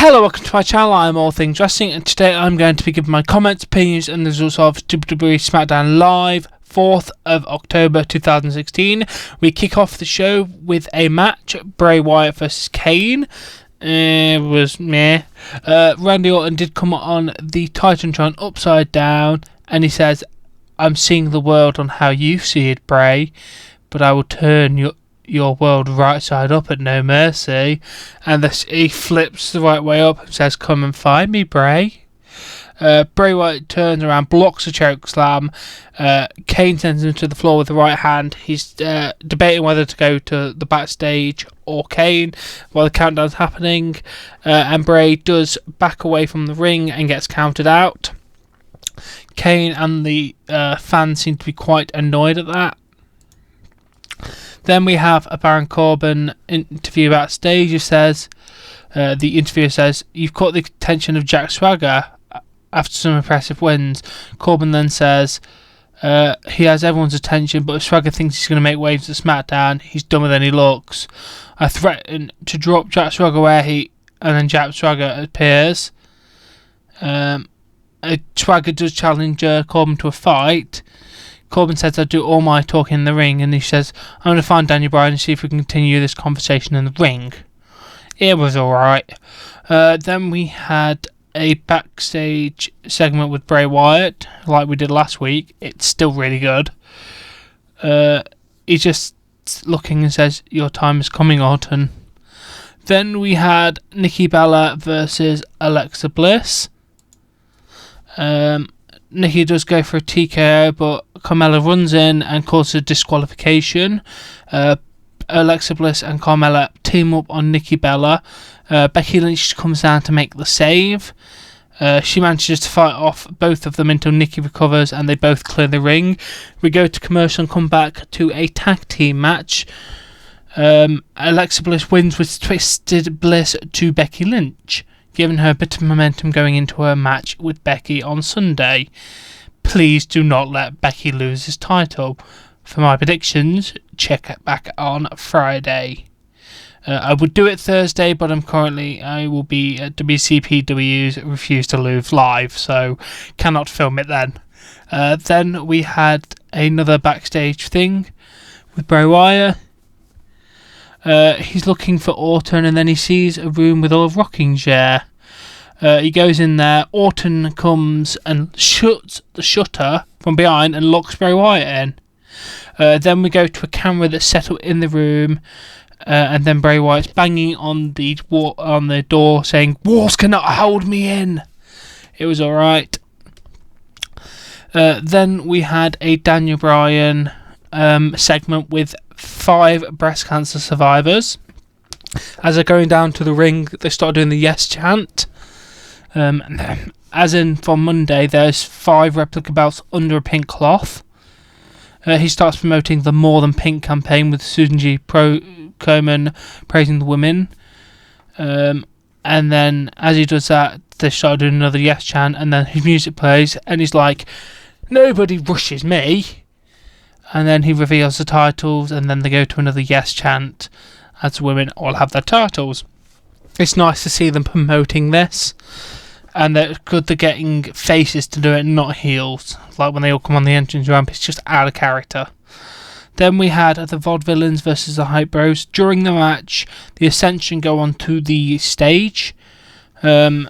Hello, welcome to my channel. I'm All Things Wrestling, and today I'm going to be giving my comments, opinions, and the results of WWE SmackDown Live, 4th of October 2016. We kick off the show with a match, Bray Wyatt vs Kane. It was meh. Randy Orton did come on the Titantron upside down, and he says, "I'm seeing the world on how you see it, Bray, but I will turn your world right side up at no mercy." And he flips the right way up and says, "Come and find me, Bray." Bray Wyatt turns around, blocks a choke slam. Kane sends him to the floor with the right hand. He's debating whether to go to the backstage or Kane while the countdown's happening. And Bray does back away from the ring and gets counted out. Kane and the fans seem to be quite annoyed at that. Then we have a Baron Corbin interview backstage. The interviewer says, "You've caught the attention of Jack Swagger after some impressive wins." Corbin then says, "He has everyone's attention, but if Swagger thinks he's going to make waves at SmackDown, he's dumber than he looks. I threaten to drop Jack Swagger and then Jack Swagger appears." Swagger does challenge Corbin to a fight. Corbin says, "I'll do all my talking in the ring," and he says, "I'm going to find Daniel Bryan and see if we can continue this conversation in the ring." It was alright. Then we had a backstage segment with Bray Wyatt, like we did last week. It's still really good. He's just looking and says, "Your time is coming, Orton." Then we had Nikki Bella versus Alexa Bliss. Nikki does go for a TKO, but Carmella runs in and causes a disqualification. Alexa Bliss and Carmella team up on Nikki Bella. Becky Lynch comes down to make the save. She manages to fight off both of them until Nikki recovers and they both clear the ring. We go to commercial and come back to a tag team match. Alexa Bliss wins with Twisted Bliss to Becky Lynch, giving her a bit of momentum going into her match with Becky on Sunday. Please do not let Becky lose this title. For my predictions, check it back on Friday. I would do it Thursday, but I will be at WCPW's Refuse to Lose live, so cannot film it then. Then we had another backstage thing with Bray Wyatt. He's looking for Orton, and then he sees a room with a rocking chair. He goes in there. Orton comes and shuts the shutter from behind and locks Bray Wyatt in. Then we go to a camera that's set up in the room, and then Bray Wyatt's banging on the door saying, "Walls cannot hold me in." It was alright. Then we had a Daniel Bryan segment with 5 breast cancer survivors. As they're going down to the ring, they start doing the yes chant. As in from Monday, there's 5 replica belts under a pink cloth. He starts promoting the More Than Pink campaign with Susan G. Komen praising the women. And then as he does that, they start doing another yes chant, and then his music plays, and he's like, "Nobody rushes me." And then he reveals the titles, and then they go to another yes chant as the women all have their titles. It's nice to see them promoting this, and they're getting faces to do it, not heels. Like when they all come on the entrance ramp, it's just out of character. Then we had the Vaudevillains versus the Hype Bros. During the match, the Ascension go onto the stage. The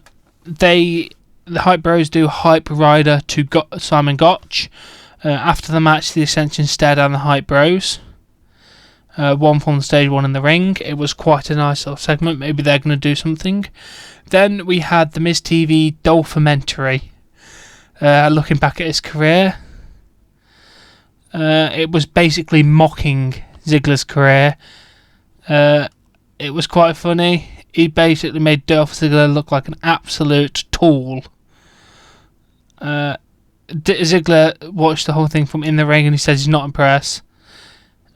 Hype Bros do Hype Rider to Simon Gotch. After the match, the Ascension stare down the Hype Bros. One from the stage, one in the ring. It was quite a nice little segment. Maybe they're going to do something. Then we had the Miz TV Dolphimentary. Looking back at his career. It was basically mocking Ziggler's career. It was quite funny. He basically made Dolph Ziggler look like an absolute tool. Ziggler watched the whole thing from in the ring and he says he's not impressed.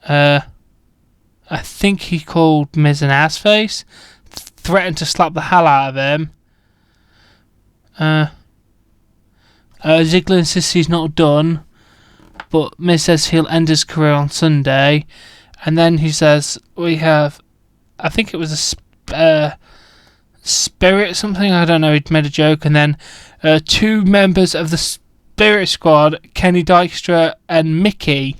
I think he called Miz an ass face, threatened to slap the hell out of him. Ziggler insists he's not done, but Miz says he'll end his career on Sunday, and then he says we have, I think it was a Spirit something, I don't know, he'd made a joke, and then 2 members of the Spirit Squad, Kenny Dykstra and Mickey,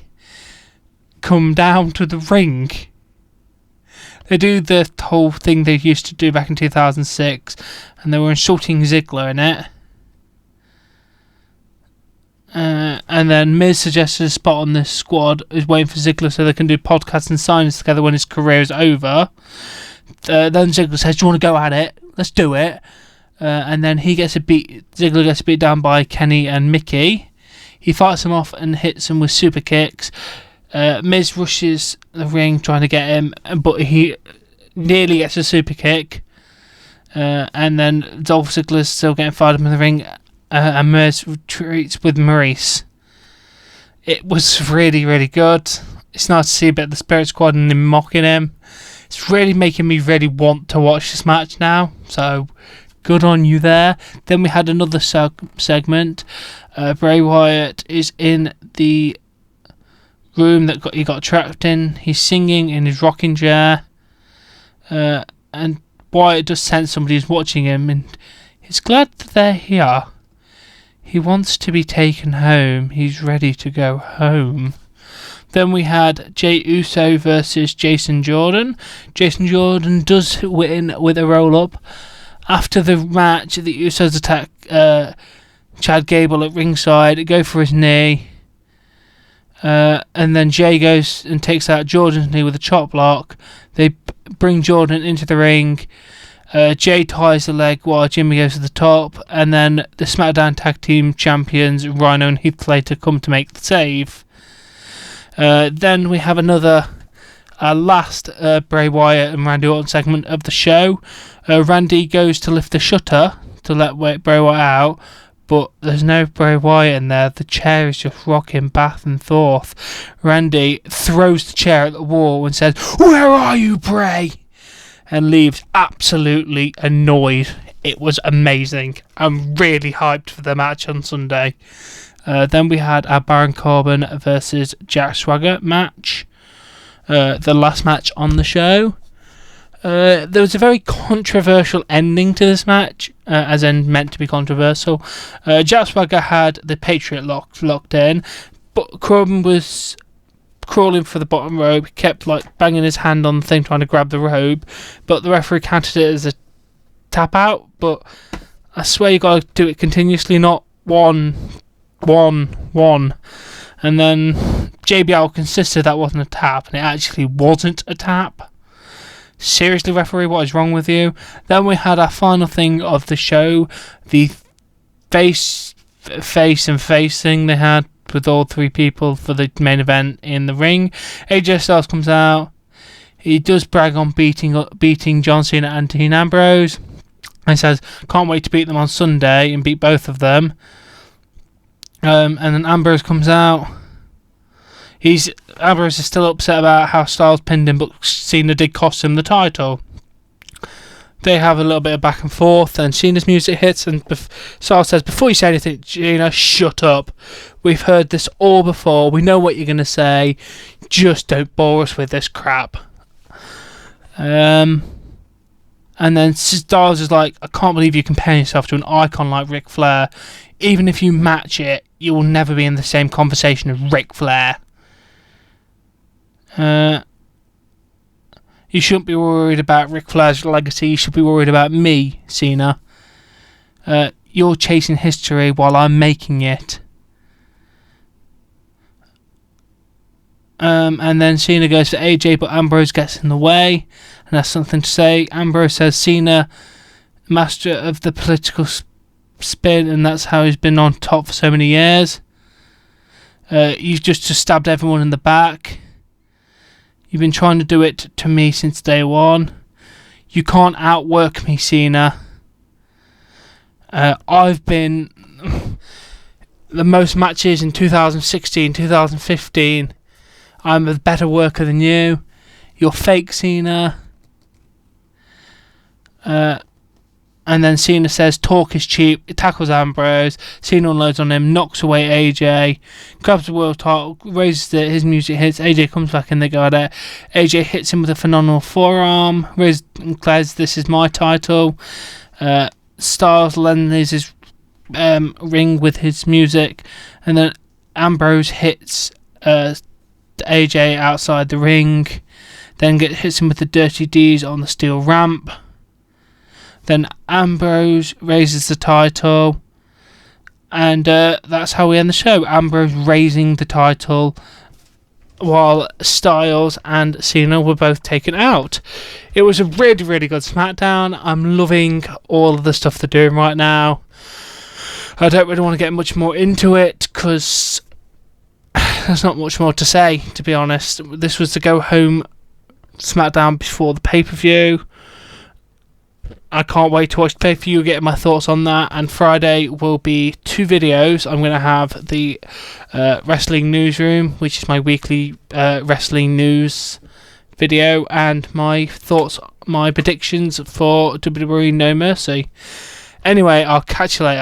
come down to the ring. They do the whole thing they used to do back in 2006, and they were insulting Ziggler in it. And then Miz suggested a spot on this squad is waiting for Ziggler so they can do podcasts and signings together when his career is over. Then Ziggler says, "Do you want to go at it? Let's do it." And then Ziggler gets beat down by Kenny and Mickey. He fights him off and hits him with super kicks. Miz rushes the ring trying to get him, but he nearly gets a super kick. And then Dolph Ziggler's still getting fired up in the ring, and Miz retreats with Maurice. It was really, really good. It's nice to see a bit of the Spirit Squad and him mocking him. It's really making me really want to watch this match now, so good on you there. Then we had another segment. Bray Wyatt is in the room that he got trapped in. He's singing in his rocking chair, and Wyatt does sense somebody is watching him, and he's glad that they're here. He wants to be taken home. He's ready to go home. Then we had Jey Uso versus Jason Jordan. Jason Jordan does win with a roll-up. After the match, the Usos attack Chad Gable at ringside, go for his knee. And then Jey goes and takes out Jordan's knee with a chop block. They bring Jordan into the ring. Jey ties the leg while Jimmy goes to the top. And then the SmackDown Tag Team Champions, Rhino and Heath Slater, come to make the save. Then we have another last Bray Wyatt and Randy Orton segment of the show. Randy goes to lift the shutter to let Bray Wyatt out, but there's no Bray Wyatt in there. The chair is just rocking back and forth. Randy throws the chair at the wall and says, "Where are you, Bray?" and leaves absolutely annoyed. It was amazing. I'm really hyped for the match on Sunday. Then we had our Baron Corbin versus Jack Swagger match. The last match on the show. There was a very controversial ending to this match, as in meant to be controversial. Jack Swagger had the Patriot locked in, but Corbin was crawling for the bottom rope. He kept banging his hand on the thing trying to grab the rope, but the referee counted it as a tap out. But I swear you got to do it continuously, not one. And then JBL insisted that wasn't a tap, and it actually wasn't a tap. Seriously, referee, what is wrong with you? Then we had our final thing of the show, the face and face thing they had with all 3 people for the main event in the ring. AJ Styles comes out. He does brag on beating John Cena and Dean Ambrose, and says, "Can't wait to beat them on Sunday and beat both of them." And then Ambrose comes out. Ambrose is still upset about how Styles pinned him, but Cena did cost him the title. They have a little bit of back and forth, and Cena's music hits, and Styles says, "Before you say anything, Cena, shut up. We've heard this all before. We know what you're going to say. Just don't bore us with this crap." And then Styles is like, "I can't believe you compare yourself to an icon like Ric Flair. Even if you match it, you will never be in the same conversation as Ric Flair. You shouldn't be worried about Ric Flair's legacy. You should be worried about me, Cena. You're chasing history while I'm making it." And then Cena goes for AJ, but Ambrose gets in the way and has something to say. Ambrose says, "Cena, master of the political spin, and that's how he's been on top for so many years. You've just stabbed everyone in the back. You've been trying to do it to me since day one. You can't outwork me, Cena. I've been the most matches in 2016, 2015. I'm a better worker than you. You're fake, Cena." And then Cena says talk is cheap. It tackles Ambrose. Cena unloads on him, knocks away AJ, grabs the world title, raises it, his music hits. AJ comes back in, they go at it. AJ hits him with a phenomenal forearm. Riz declares this is my title. Styles lends his ring with his music. And then Ambrose hits AJ outside the ring. Then hits him with the Dirty D's on the steel ramp. Then Ambrose raises the title, and that's how we end the show. Ambrose raising the title while Styles and Cena were both taken out. It was a really, really good SmackDown. I'm loving all of the stuff they're doing right now. I don't really want to get much more into it because there's not much more to say, to be honest. This was the go-home SmackDown before the pay-per-view. I can't wait to watch the pay-per-view, get my thoughts on that. And Friday will be 2 videos. I'm going to have the Wrestling Newsroom, which is my weekly wrestling news video, and my thoughts, my predictions for WWE No Mercy. Anyway, I'll catch you later.